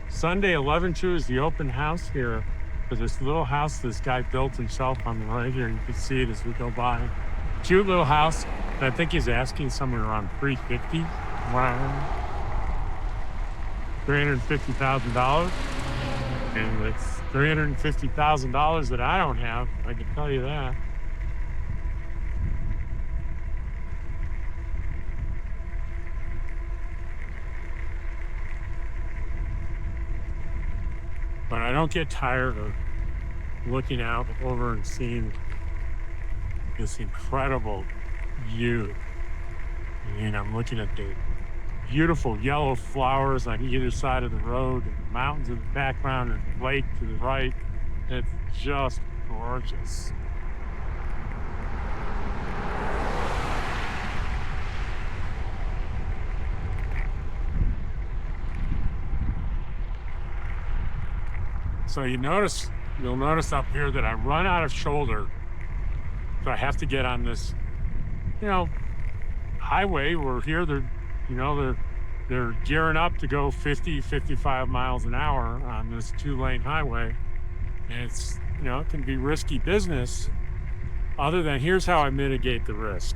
Sunday, 11/2 is the open house here for this little house this guy built himself on the right here. You can see it as we go by. Cute little house. I think he's asking somewhere around $350,000. Wow. $350,000. And it's $350,000 that I don't have. I can tell you that. But I don't get tired of looking out over and seeing this incredible view. And I'm looking at the beautiful yellow flowers on either side of the road, and the mountains in the background, and the lake to the right. It's just gorgeous. So you'll notice up here that I run out of shoulder. So I have to get on this, highway. We're here, they're gearing up to go 50, 55 miles an hour on this 2-lane highway. And it's, it can be risky business. Other than, here's how I mitigate the risk.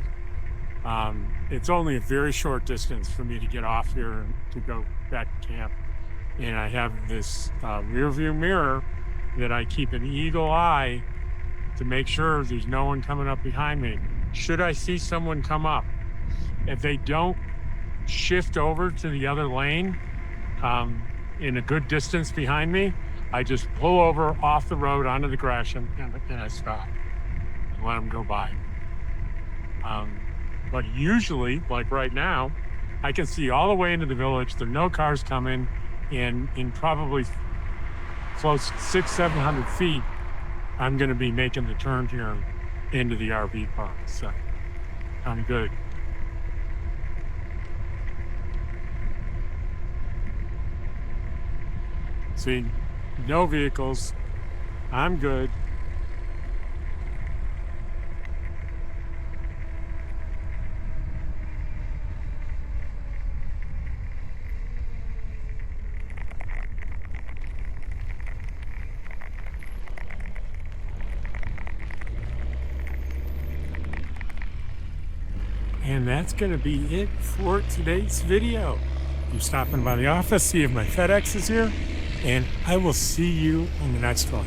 It's only a very short distance for me to get off here and to go back to camp. And I have this rear view mirror that I keep an eagle eye to make sure there's no one coming up behind me. Should I see someone come up, if they don't shift over to the other lane in a good distance behind me, I just pull over off the road onto the grass and I stop and let them go by. But usually, like right now, I can see all the way into the village. There are no cars coming. And in probably close 600-700 feet, I'm going to be making the turn here into the RV park. So I'm good. See, no vehicles. I'm good. And that's going to be it for today's video. I'm stopping by the office, see if my FedEx is here, and I will see you in the next one.